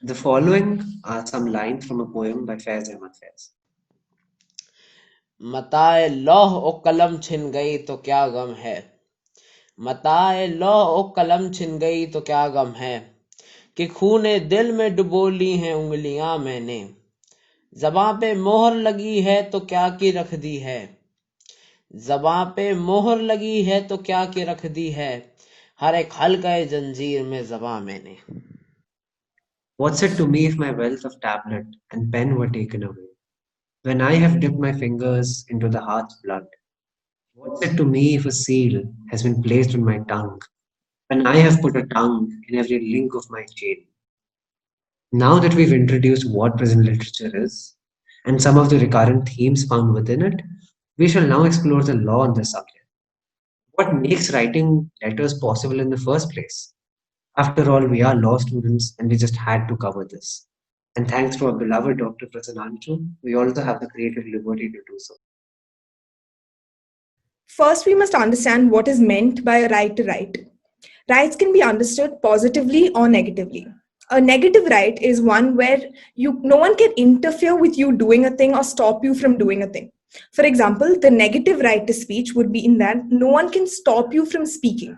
The following are some lines from a poem by Faiz Ahmad Faiz. मताए लौह ओ कलम छिन गई तो क्या गम है। मताए लौह ओ कलम छिन गई तो क्या गम है कि खूने दिल में डुबो ली हैं उंगलियां मैंने। ज़बां पे मोहर लगी है तो क्या की रख दी है। ज़बां पे मोहर लगी है तो क्या की रख दी है। हर एक हल्का जंजीर में ज़बां मैंने। What's it to me if my wealth of tablet and pen were taken away? When I have dipped my fingers into the heart's blood, what's it to me if a seal has been placed on my tongue? When I have put a tongue in every link of my chain. Now that we've introduced what prison literature is and some of the recurrent themes found within it, we shall now explore the law on this subject. What makes writing letters possible in the first place? After all, we are law students and we just had to cover this. And thanks to our beloved Dr. Prasananchu, we also have the creative liberty to do so. First, we must understand what is meant by a right to write. Rights can be understood positively or negatively. A negative right is one where no one can interfere with you doing a thing or stop you from doing a thing. For example, the negative right to speech would be in that no one can stop you from speaking.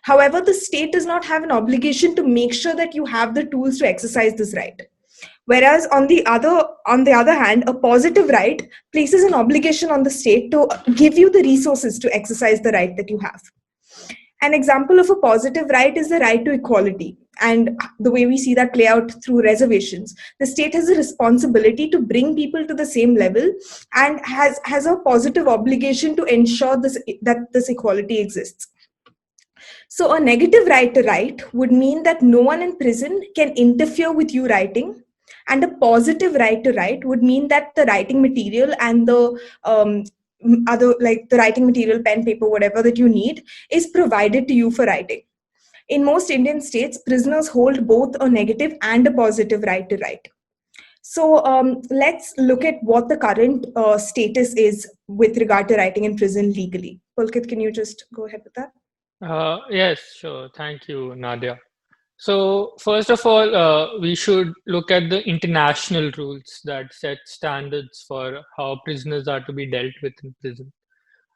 However, the state does not have an obligation to make sure that you have the tools to exercise this right. Whereas on the other hand, a positive right places an obligation on the state to give you the resources to exercise the right that you have. An example of a positive right is the right to equality. And the way we see that play out through reservations, the state has a responsibility to bring people to the same level and has a positive obligation to ensure that this equality exists. So a negative right to write would mean that no one in prison can interfere with you writing. And a positive right to write would mean that the writing material and the other, like the writing material, pen, paper, whatever that you need, is provided to you for writing. In most Indian states, prisoners hold both a negative and a positive right to write. So let's look at what the current status is with regard to writing in prison legally. Pulkit, can you just go ahead with that? Yes, sure. Thank you, Nadia. So, first of all, we should look at the international rules that set standards for how prisoners are to be dealt with in prison.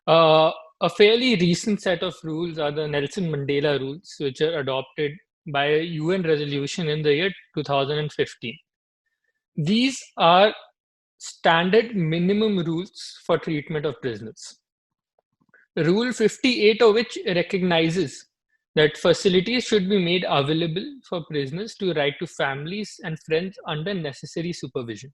A fairly recent set of rules are the Nelson Mandela rules, which are adopted by a UN resolution in the year 2015. These are standard minimum rules for treatment of prisoners. Rule 58 of which recognizes that facilities should be made available for prisoners to write to families and friends under necessary supervision.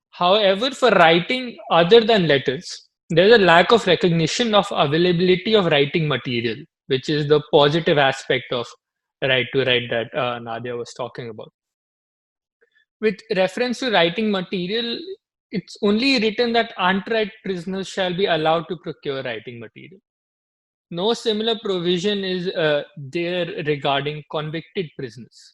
However, for writing other than letters, there is a lack of recognition of availability of writing material, which is the positive aspect of right to write that Nadia was talking about. With reference to writing material, it's only written that untried prisoners shall be allowed to procure writing material. No similar provision is there regarding convicted prisoners.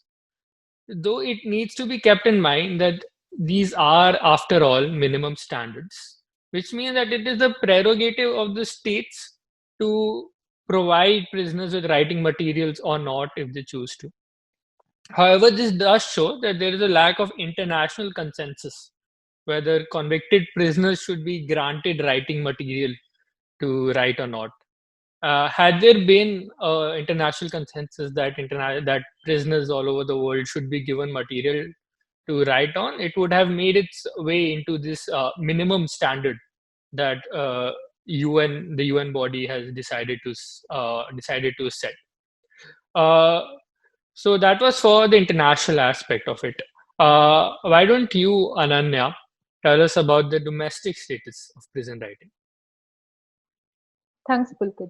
Though it needs to be kept in mind that these are, after all, minimum standards, which means that it is the prerogative of the states to provide prisoners with writing materials or not if they choose to. However, this does show that there is a lack of international consensus whether convicted prisoners should be granted writing material to write or not. Had there been international consensus that that prisoners all over the world should be given material to write on, it would have made its way into this minimum standard that the UN body has decided to set. So that was for the international aspect of it. Why don't you, Ananya, tell us about the domestic status of prison writing? Thanks, Pulkit.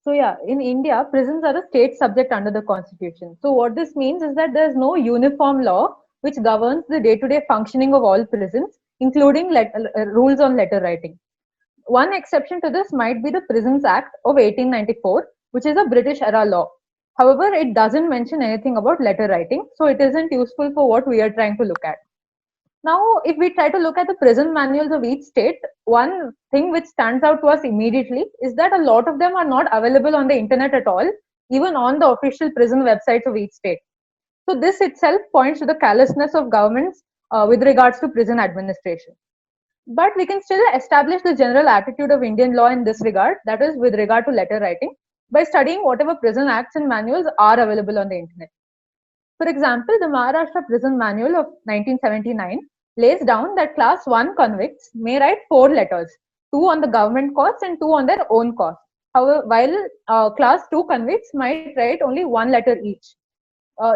So yeah, in India, prisons are a state subject under the constitution. So what this means is that there is no uniform law which governs the day-to-day functioning of all prisons, including rules on letter writing. One exception to this might be the Prisons Act of 1894, which is a British era law. However, it doesn't mention anything about letter writing, so it isn't useful for what we are trying to look at. Now, if we try to look at the prison manuals of each state, one thing which stands out to us immediately is that a lot of them are not available on the internet at all, even on the official prison websites of each state. So this itself points to the callousness of governments with regards to prison administration. But we can still establish the general attitude of Indian law in this regard, that is, with regard to letter writing, by studying whatever prison acts and manuals are available on the internet. For example, the Maharashtra Prison Manual of 1979 lays down that class 1 convicts may write 4 letters, 2 on the government cost and 2 on their own cost. However, while class 2 convicts might write only 1 letter each.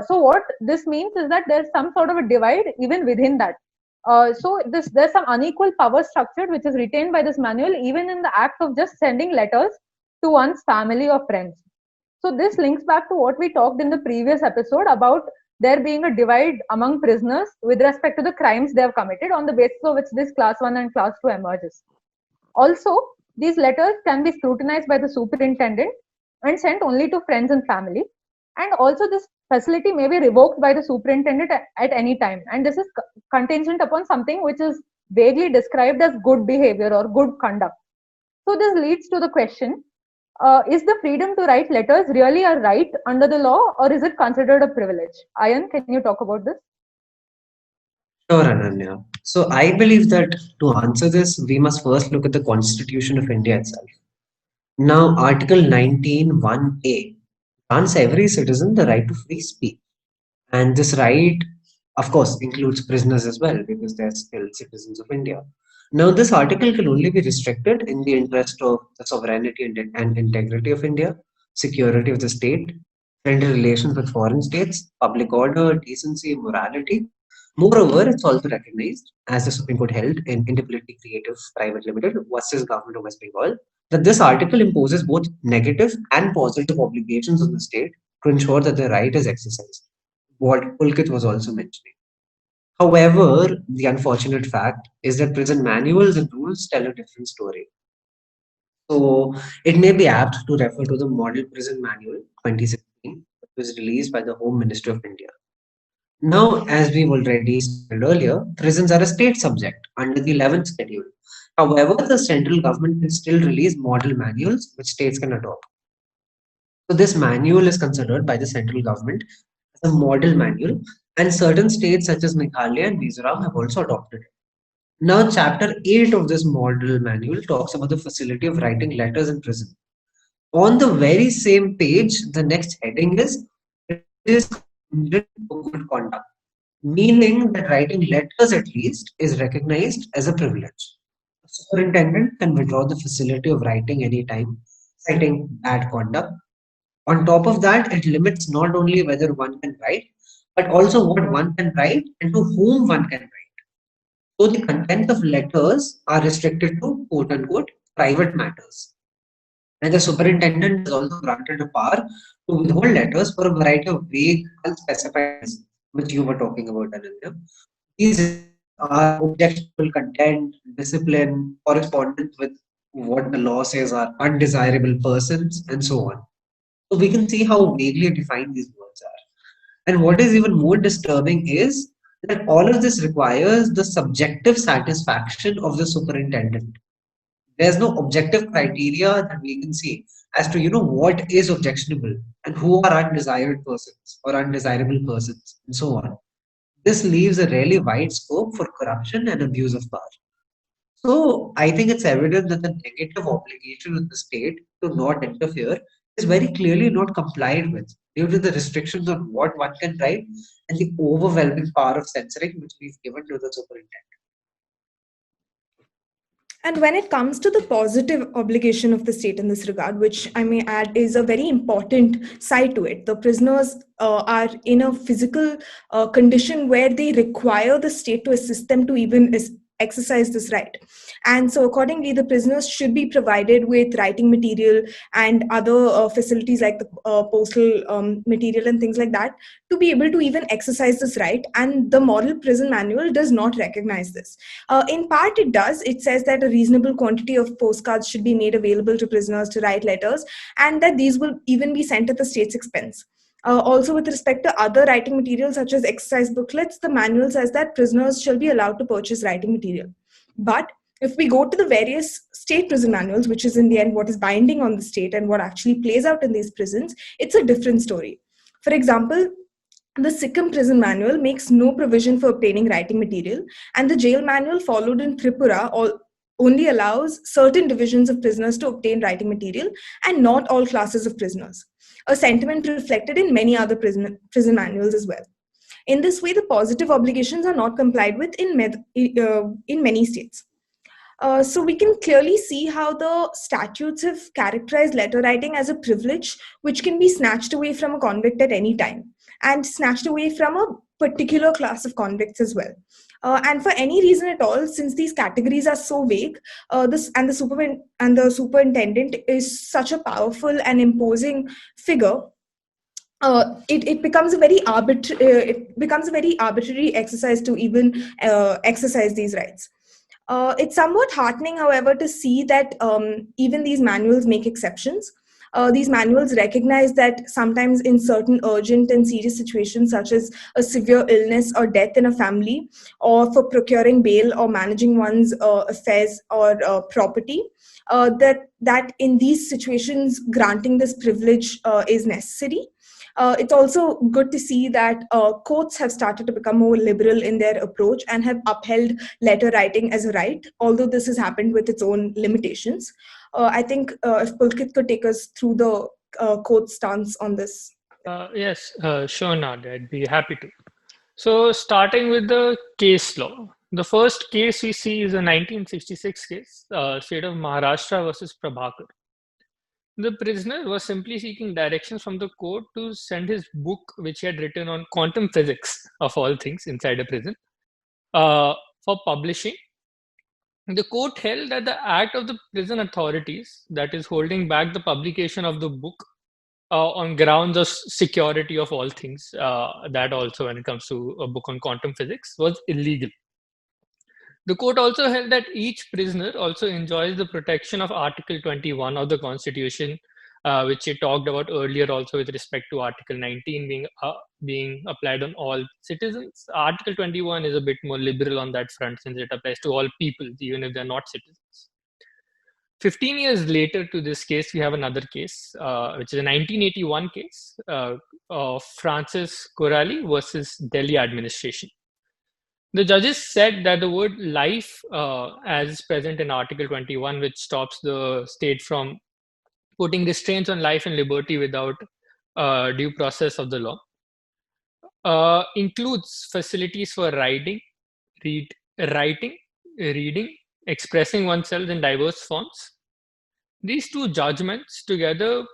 So what this means is that there's some sort of a divide even within that. So there's some unequal power structure which is retained by this manual even in the act of just sending letters to one's family or friends. So this links back to what we talked in the previous episode about there being a divide among prisoners with respect to the crimes they have committed, on the basis of which this class 1 and class 2 emerges. Also, these letters can be scrutinized by the superintendent and sent only to friends and family. And also this facility may be revoked by the superintendent at any time. And this is contingent upon something which is vaguely described as good behavior or good conduct. So this leads to the question, is the freedom to write letters really a right under the law, or is it considered a privilege? Ayan, can you talk about this? Sure, Ananya. So I believe that to answer this, we must first look at the Constitution of India itself. Now, Article 19(1)(a) grants every citizen the right to free speech. And this right, of course, includes prisoners as well, because they're still citizens of India. Now, this article can only be restricted in the interest of the sovereignty and integrity of India, security of the state, friendly relations with foreign states, public order, decency, morality. Moreover, it's also recognized, as the Supreme Court held in Independently Creative Private Limited versus Government of West Bengal, that this article imposes both negative and positive obligations on the state to ensure that the right is exercised. What Pulkit was also mentioning. However, the unfortunate fact is that prison manuals and rules tell a different story. So it may be apt to refer to the Model Prison Manual 2016, which was released by the Home Ministry of India. Now, as we've already said earlier, prisons are a state subject under the 11th schedule. However, the central government can still release model manuals which states can adopt. So this manual is considered by the central government as a model manual, and certain states such as Meghalaya and Mizoram have also adopted it. Now, chapter 8 of this model manual talks about the facility of writing letters in prison. On the very same page, the next heading is "It is considered for good conduct," meaning that writing letters at least is recognized as a privilege. The superintendent can withdraw the facility of writing anytime, citing bad conduct. On top of that, it limits not only whether one can write, but also what one can write and to whom one can write. So the content of letters are restricted to quote unquote private matters. And the superintendent is also granted a power to withhold letters for a variety of vague, unspecified reasons, which you were talking about, Ananya. These are objectionable content, discipline, correspondence with what the law says are undesirable persons, and so on. So we can see how vaguely defined these words are. And what is even more disturbing is that all of this requires the subjective satisfaction of the superintendent. There's no objective criteria that we can see as to what is objectionable and who are undesired persons or undesirable persons and so on. This leaves a really wide scope for corruption and abuse of power. So I think it's evident that the negative obligation of the state to not interfere is very clearly not complied with due to the restrictions on what one can write and the overwhelming power of censoring which we've given to the superintendent. And when it comes to the positive obligation of the state in this regard, which I may add is a very important side to it, the prisoners are in a physical condition where they require the state to assist them to even exercise this right. And so accordingly, the prisoners should be provided with writing material and other facilities like the postal material and things like that to be able to even exercise this right. And the model prison manual does not recognize this. In part, it does. It says that a reasonable quantity of postcards should be made available to prisoners to write letters, and that these will even be sent at the state's expense. Also, with respect to other writing materials such as exercise booklets, the manual says that prisoners shall be allowed to purchase writing material. But if we go to the various state prison manuals, which is in the end what is binding on the state and what actually plays out in these prisons, it's a different story. For example, The Sikkim prison manual makes no provision for obtaining writing material, and the jail manual followed in Tripura only allows certain divisions of prisoners to obtain writing material and not all classes of prisoners. A sentiment reflected in many other prison manuals as well. In this way, the positive obligations are not complied with in many states. So we can clearly see how the statutes have characterized letter writing as a privilege which can be snatched away from a convict at any time and snatched away from a particular class of convicts as well. And for any reason at all, since these categories are so vague, the superintendent is such a powerful and imposing figure. It becomes a very arbitrary exercise to even exercise these rights. It's somewhat heartening, however, to see that even these manuals make exceptions. These manuals recognize that sometimes in certain urgent and serious situations, such as a severe illness or death in a family, or for procuring bail or managing one's affairs or property, that in these situations, granting this privilege is necessary. It's also good to see that courts have started to become more liberal in their approach and have upheld letter writing as a right, although this has happened with its own limitations. I think if Pulkit could take us through the court stance on this. Yes, sure, Nadia, I'd be happy to. So, starting with the case law, the first case we see is a 1966 case, state of Maharashtra versus Prabhakar. The prisoner was simply seeking directions from the court to send his book, which he had written on quantum physics, of all things, inside a prison, for publishing. The court held that the act of the prison authorities, that is, holding back the publication of the book on grounds of security of all things, that also when it comes to a book on quantum physics, was illegal. The court also held that each prisoner also enjoys the protection of Article 21 of the Constitution, which we talked about earlier also with respect to Article 19 being applied on all citizens. Article 21 is a bit more liberal on that front since it applies to all people, even if they're not citizens. 15 years later to this case, we have another case, which is a 1981 case of Francis Corali versus Delhi administration. The judges said that the word life, as present in Article 21, which stops the state from putting restraints on life and liberty without due process of the law, includes facilities for writing, reading, expressing oneself in diverse forms. These two judgments together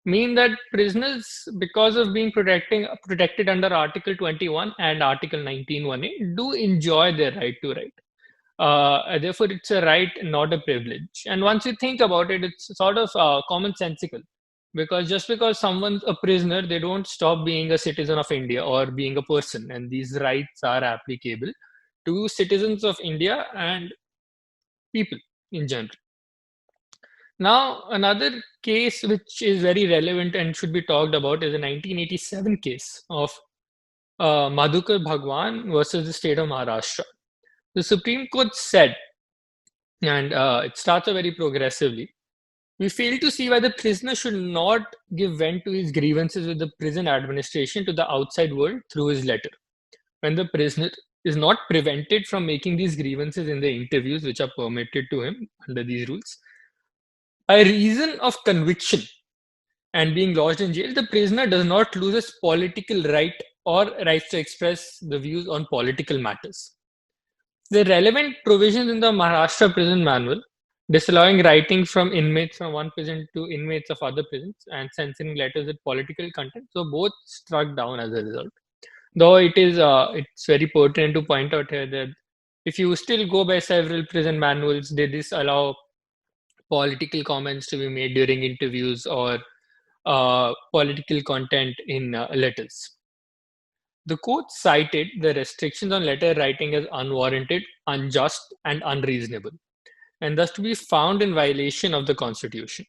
mean that prisoners, because of being protected under Article 21 and Article 19(1)(a), do enjoy their right to write. Therefore, it's a right, not a privilege. And once you think about it, it's sort of commonsensical. Because just because someone's a prisoner, they don't stop being a citizen of India or being a person. And these rights are applicable to citizens of India and people in general. Now, another case which is very relevant and should be talked about is a 1987 case of Madhukar Bhagwan versus the state of Maharashtra. The Supreme Court said, and it starts very progressively, we fail to see why the prisoner should not give vent to his grievances with the prison administration to the outside world through his letter. When the prisoner is not prevented from making these grievances in the interviews which are permitted to him under these rules, by reason of conviction and being lodged in jail, the prisoner does not lose his political right or rights to express the views on political matters. The relevant provisions in the Maharashtra prison manual, disallowing writing from inmates from one prison to inmates of other prisons and censoring letters with political content, so both struck down as a result. Though it's very pertinent to point out here that if you still go by several prison manuals, they disallow political comments to be made during interviews or political content in letters. The court cited the restrictions on letter writing as unwarranted, unjust, and unreasonable, and thus to be found in violation of the Constitution.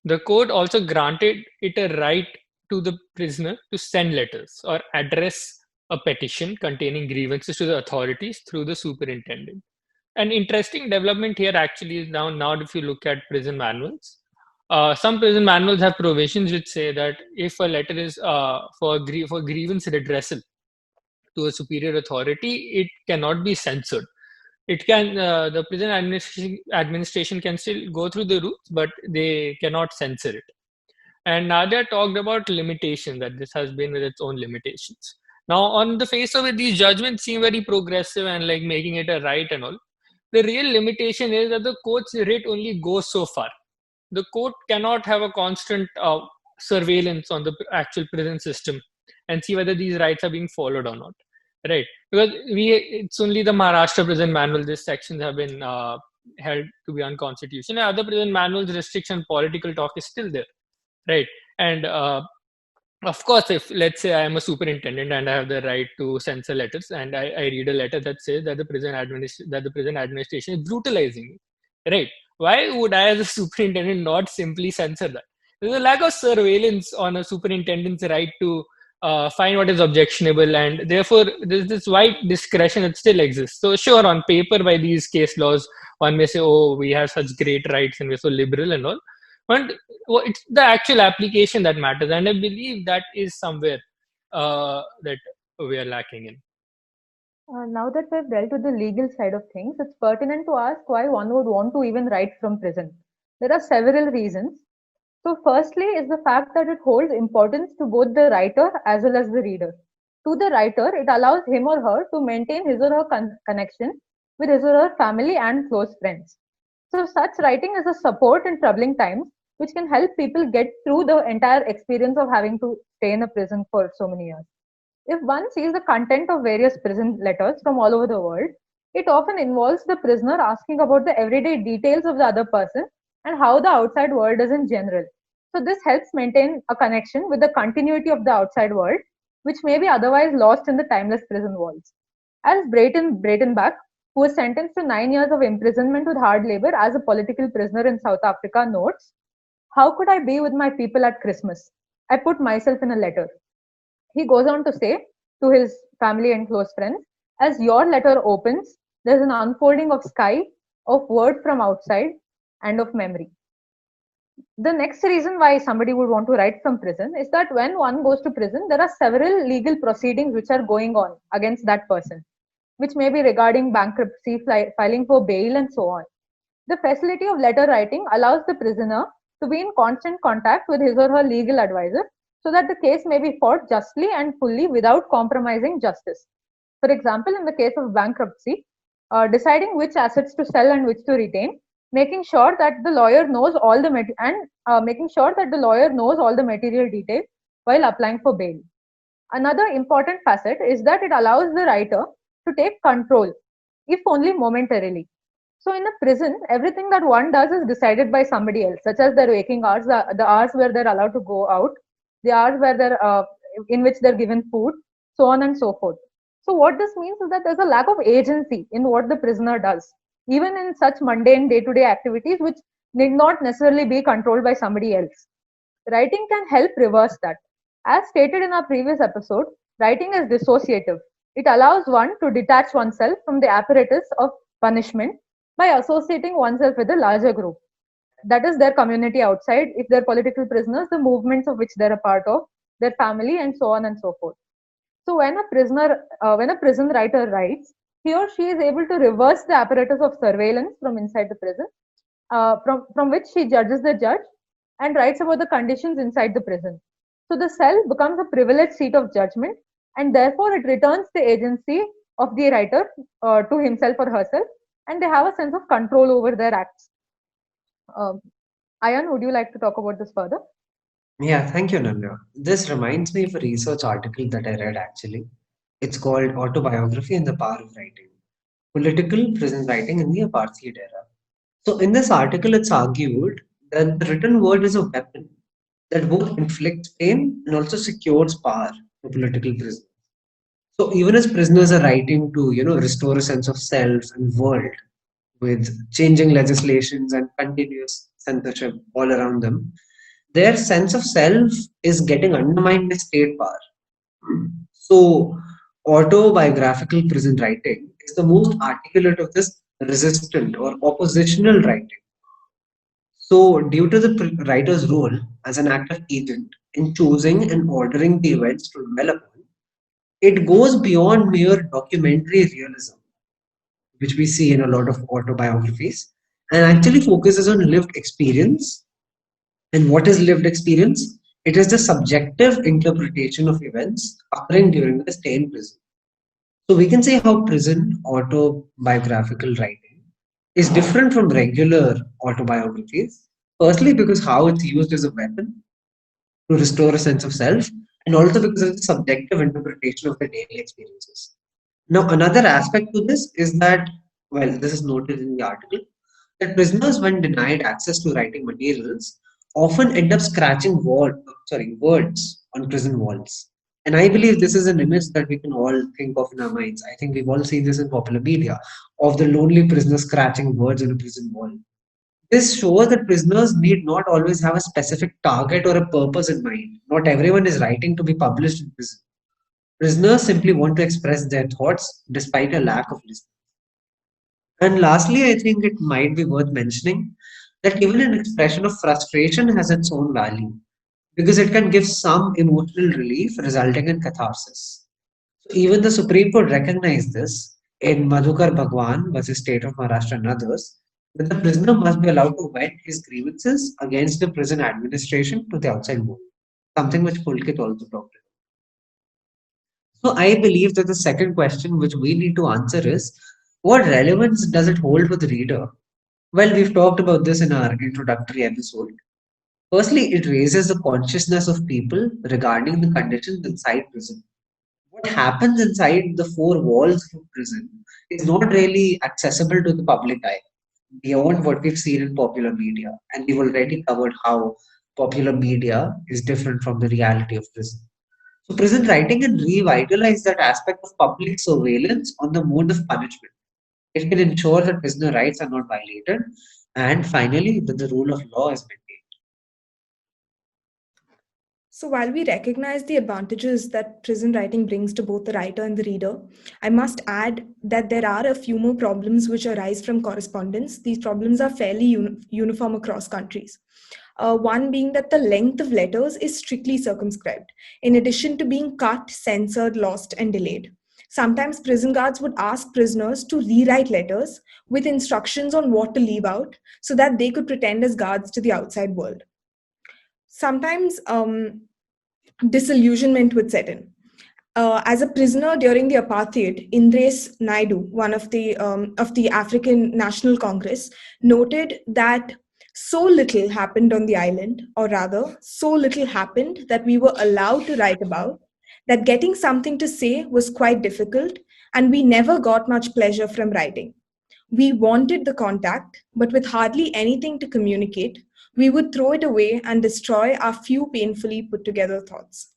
The court also granted it a right to the prisoner to send letters or address a petition containing grievances to the authorities through the superintendent. An interesting development here actually is now if you look at prison manuals, some prison manuals have provisions which say that if a letter is for grievance redressal to a superior authority, it cannot be censored. It can the prison administration can still go through the rules, but they cannot censor it. And Nadia talked about limitation, that this has been with its own limitations. Now, on the face of it, these judgments seem very progressive and like making it a right and all. The real limitation is that the court's writ only goes so far. The court cannot have a constant surveillance on the actual prison system and see whether these rights are being followed or not, right? Because it's only the Maharashtra prison manual, these sections have been held to be unconstitutional. Other prison manuals, restriction political talk is still there, right? And of course, if let's say I am a superintendent and I have the right to censor letters, and I read a letter that says that the prison administration is brutalizing me, right? Why would I, as a superintendent, not simply censor that? There's a lack of surveillance on a superintendent's right to find what is objectionable, and therefore there's this wide discretion that still exists. So sure, on paper, by these case laws, one may say, "Oh, we have such great rights and we're so liberal and all." But it's the actual application that matters, and I believe that is somewhere that we are lacking in. Now that we've dealt with the legal side of things, it's pertinent to ask why one would want to even write from prison. There are several reasons. So, firstly, is the fact that it holds importance to both the writer as well as the reader. To the writer, it allows him or her to maintain his or her connection with his or her family and close friends. So, such writing is a support in troubling times, which can help people get through the entire experience of having to stay in a prison for so many years. If one sees the content of various prison letters from all over the world, it often involves the prisoner asking about the everyday details of the other person and how the outside world is in general. So, this helps maintain a connection with the continuity of the outside world, which may be otherwise lost in the timeless prison walls. As Brayton Breitenbach, who was sentenced to 9 years of imprisonment with hard labor as a political prisoner in South Africa, notes, "How could I be with my people at Christmas? I put myself in a letter." He goes on to say to his family and close friends, "As your letter opens, there's an unfolding of sky, of word from outside, and of memory." The next reason why somebody would want to write from prison is that when one goes to prison, there are several legal proceedings which are going on against that person, which may be regarding bankruptcy, filing for bail, and so on. The facility of letter writing allows the prisoner to be in constant contact with his or her legal advisor so that the case may be fought justly and fully without compromising justice. For example, in the case of bankruptcy, deciding which assets to sell and which to retain, making sure that the lawyer knows all the making sure that the lawyer knows all the material details while applying for bail. Another important facet is that it allows the writer to take control, if only momentarily. So in a prison, everything that one does is decided by somebody else, such as their waking hours, the hours where they're allowed to go out, the hours where in which they're given food, so on and so forth. So what this means is that there's a lack of agency in what the prisoner does, even in such mundane day-to-day activities which need not necessarily be controlled by somebody else. Writing can help reverse that. As stated in our previous episode, writing is dissociative. It allows one to detach oneself from the apparatus of punishment by associating oneself with a larger group. That is their community outside, if they're political prisoners, the movements of which they're a part of, their family, and so on and so forth. So when a prison writer writes, he or she is able to reverse the apparatus of surveillance from inside the prison, from which she judges the judge and writes about the conditions inside the prison. So the cell becomes a privileged seat of judgment, and therefore it returns the agency of the writer to himself or herself, and they have a sense of control over their acts. Ayan, would you like to talk about this further? Yeah, thank you, Nanda. This reminds me of a research article that I read actually. It's called Autobiography and the Power of Writing, Political Prison Writing in the Apartheid Era. So, in this article, it's argued that the written word is a weapon that both inflicts pain and also secures power for political prisoners. So, even as prisoners are writing to, restore a sense of self and world with changing legislations and continuous censorship all around them, their sense of self is getting undermined by state power. So, autobiographical prison writing is the most articulate of this resistant or oppositional writing. So, due to the writer's role as an active agent in choosing and ordering the events to dwell upon, it goes beyond mere documentary realism, which we see in a lot of autobiographies, and actually focuses on lived experience. And what is lived experience? It is the subjective interpretation of events occurring during the stay in prison. So we can say how prison autobiographical writing is different from regular autobiographies. Firstly, because how it's used as a weapon to restore a sense of self, and also because of the subjective interpretation of the daily experiences. Now, another aspect to this is that, well, this is noted in the article, that prisoners, when denied access to writing materials, often end up scratching words on prison walls. And I believe this is an image that we can all think of in our minds. I think we've all seen this in popular media of the lonely prisoner scratching words on a prison wall. This shows that prisoners need not always have a specific target or a purpose in mind. Not everyone is writing to be published in prison. Prisoners simply want to express their thoughts despite a lack of listening. And lastly, I think it might be worth mentioning that even an expression of frustration has its own value because it can give some emotional relief resulting in catharsis. So even the Supreme Court recognized this in Madhukar Bhagwan versus State of Maharashtra and others, that the prisoner must be allowed to vent his grievances against the prison administration to the outside world, something which Pulkit also talked about. So I believe that the second question which we need to answer is what relevance does it hold for the reader? Well, we've talked about this in our introductory episode. Firstly, it raises the consciousness of people regarding the conditions inside prison. What happens inside the four walls of prison is not really accessible to the public eye beyond what we've seen in popular media. And we've already covered how popular media is different from the reality of prison. So, prison writing can revitalize that aspect of public surveillance on the mode of punishment. It can ensure that prisoner rights are not violated, and finally, that the rule of law is maintained. So, while we recognize the advantages that prison writing brings to both the writer and the reader, I must add that there are a few more problems which arise from correspondence. These problems are fairly uniform across countries. One being that the length of letters is strictly circumscribed, in addition to being cut, censored, lost, and delayed. Sometimes prison guards would ask prisoners to rewrite letters with instructions on what to leave out so that they could pretend as guards to the outside world. Sometimes disillusionment would set in. As a prisoner during the apartheid, Indres Naidu, one of the African National Congress, noted that so little happened on the island, or rather, so little happened that we were allowed to write about, that getting something to say was quite difficult, and we never got much pleasure from writing. We wanted the contact, but with hardly anything to communicate, we would throw it away and destroy our few painfully put together thoughts.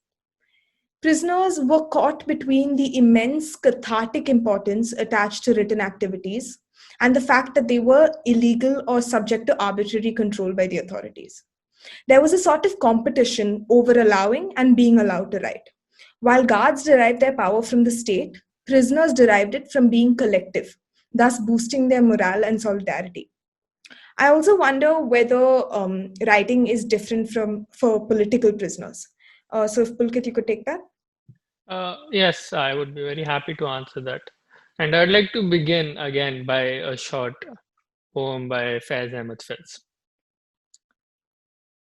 Prisoners were caught between the immense cathartic importance attached to written activities and the fact that they were illegal or subject to arbitrary control by the authorities. There was a sort of competition over allowing and being allowed to write. While guards derived their power from the state, prisoners derived it from being collective, thus boosting their morale and solidarity. I also wonder whether writing is different from for political prisoners. So, if Pulkit, you could take that. Yes, I would be very happy to answer that. And I'd like to begin again by a short poem by Faiz Ahmed Faiz.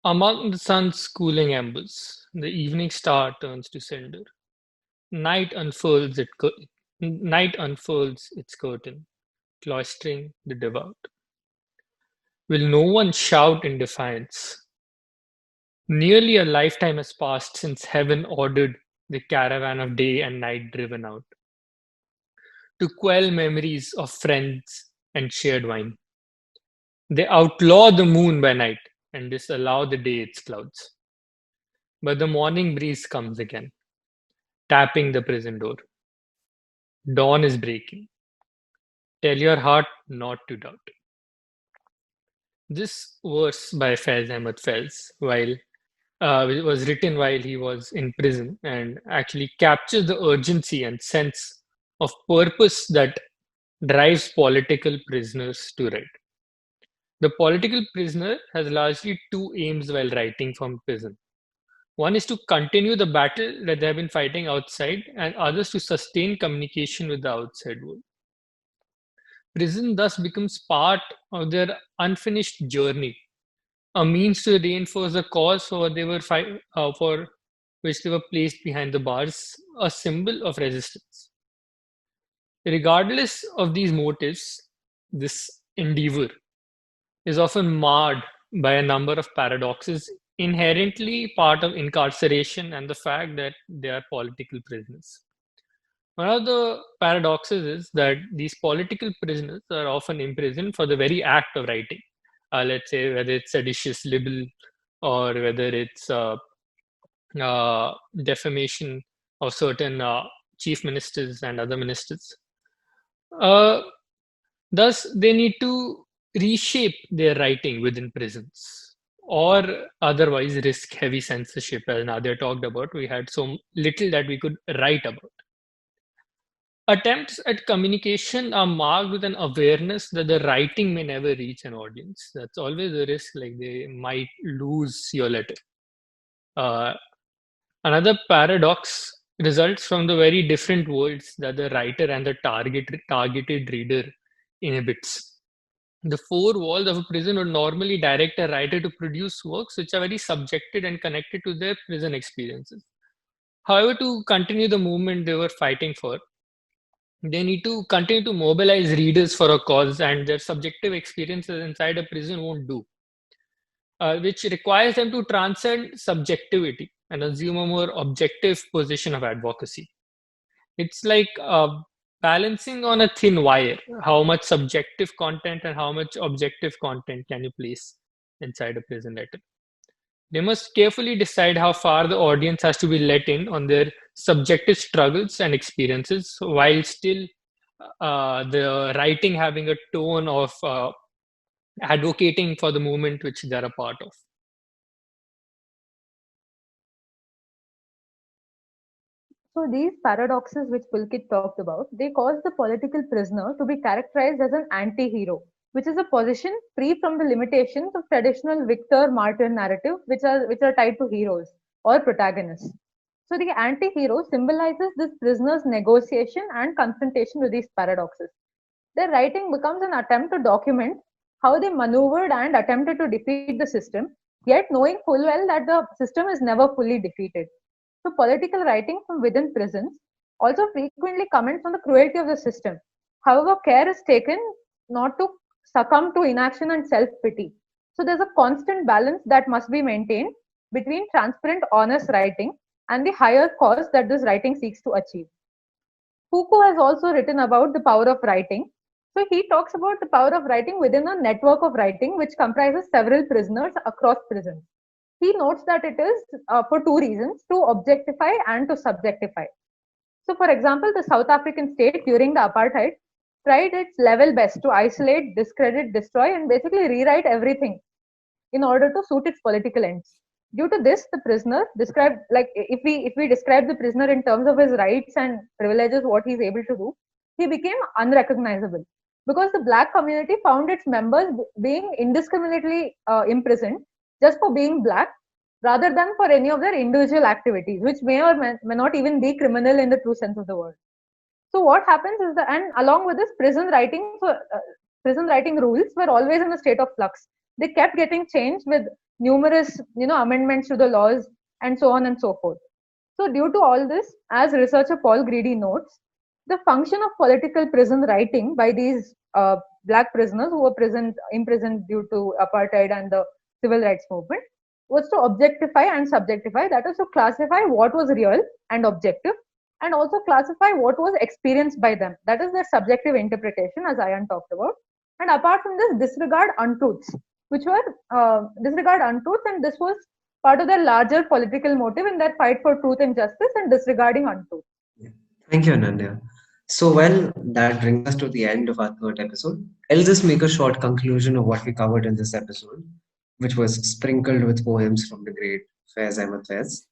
Among the sun's cooling embers, the evening star turns to cinder. Night unfurls, Night unfurls its curtain, cloistering the devout. Will no one shout in defiance? Nearly a lifetime has passed since heaven ordered the caravan of day and night driven out, to quell memories of friends and shared wine. They outlaw the moon by night and disallow the day its clouds. But the morning breeze comes again, tapping the prison door. Dawn is breaking. Tell your heart not to doubt. This verse by Faiz Ahmed Faiz, it was written while he was in prison and actually captures the urgency and sense of purpose that drives political prisoners to write. The political prisoner has largely two aims while writing from prison. One is to continue the battle that they have been fighting outside, and others to sustain communication with the outside world. Prison thus becomes part of their unfinished journey, a means to reinforce the cause for which they were placed behind the bars, a symbol of resistance. Regardless of these motives, this endeavor is often marred by a number of paradoxes inherently part of incarceration and the fact that they are political prisoners. One of the paradoxes is that these political prisoners are often imprisoned for the very act of writing. Let's say whether it's seditious libel or whether it's defamation of certain chief ministers and other ministers. Uh, Thus, they need to reshape their writing within prisons or otherwise risk heavy censorship. As Nadia talked about, we had so little that we could write about. Attempts at communication are marked with an awareness that the writing may never reach an audience. That's always a risk, like they might lose your letter. Another paradox results from the very different worlds that the writer and the targeted reader inhabits. The four walls of a prison would normally direct a writer to produce works which are very subjected and connected to their prison experiences. However, to continue the movement they were fighting for, they need to continue to mobilize readers for a cause, and their subjective experiences inside a prison won't do, which requires them to transcend subjectivity and assume a more objective position of advocacy. It's like balancing on a thin wire. How much subjective content and how much objective content can you place inside a prison letter? They must carefully decide how far the audience has to be let in on their subjective struggles and experiences while still the writing having a tone of advocating for the movement which they're a part of. So these paradoxes which Pulkit talked about, they cause the political prisoner to be characterized as an anti-hero, which is a position free from the limitations of traditional victor-martyr narrative, which are tied to heroes or protagonists. So the anti-hero symbolizes this prisoner's negotiation and confrontation with these paradoxes. Their writing becomes an attempt to document how they maneuvered and attempted to defeat the system, yet knowing full well that the system is never fully defeated. So political writing from within prisons also frequently comments on the cruelty of the system. However, care is taken not to succumb to inaction and self-pity. So there's a constant balance that must be maintained between transparent, honest writing and the higher cause that this writing seeks to achieve. Foucault has also written about the power of writing. So he talks about the power of writing within a network of writing which comprises several prisoners across prisons. He notes that it is for two reasons: to objectify and to subjectify. So, for example, the South African state during the apartheid tried its level best to isolate, discredit, destroy, and basically rewrite everything in order to suit its political ends. Due to this, the prisoner described, like if we describe the prisoner in terms of his rights and privileges, what he's able to do, he became unrecognizable because the black community found its members being indiscriminately imprisoned just for being black rather than for any of their individual activities, which may or may not even be criminal in the true sense of the word. So what happens is that, and along with this, prison writing rules were always in a state of flux. They kept getting changed with numerous, amendments to the laws and so on and so forth. So due to all this, as researcher Paul Greedy notes, the function of political prison writing by these black prisoners who were imprisoned due to apartheid and the civil rights movement was to objectify and subjectify, that is to classify what was real and objective, and also classify what was experienced by them, that is their subjective interpretation, as Ayan talked about. And apart from this, disregard untruths, and this was part of their larger political motive in their fight for truth and justice and disregarding untruth. Thank you, Ananya. So, well, that brings us to the end of our third episode. I'll just make a short conclusion of what we covered in this episode, which was sprinkled with poems from the great Faiz Ahmad Faiz.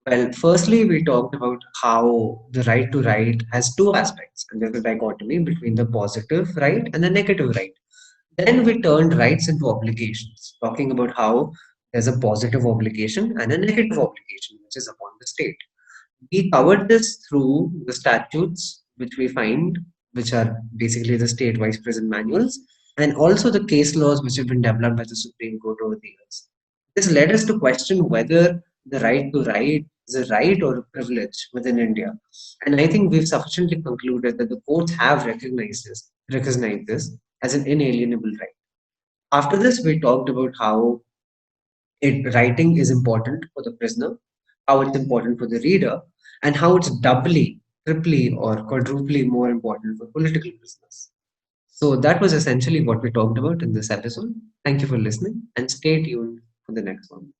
Well, firstly, we talked about how the right to write has two aspects, and there's a dichotomy between the positive right and the negative right. Then we turned rights into obligations, talking about how there's a positive obligation and a negative obligation, which is upon the state. We covered this through the statutes, which we find, which are basically the state-wise prison manuals, and also the case laws which have been developed by the Supreme Court over the years. This led us to question whether the right to write is a right or a privilege within India. And I think we've sufficiently concluded that the courts have recognized this as an inalienable right. After this, we talked about how writing is important for the prisoner, how it's important for the reader, and how it's doubly, triply, or quadruply more important for political prisoners. So that was essentially what we talked about in this episode. Thank you for listening and stay tuned for the next one.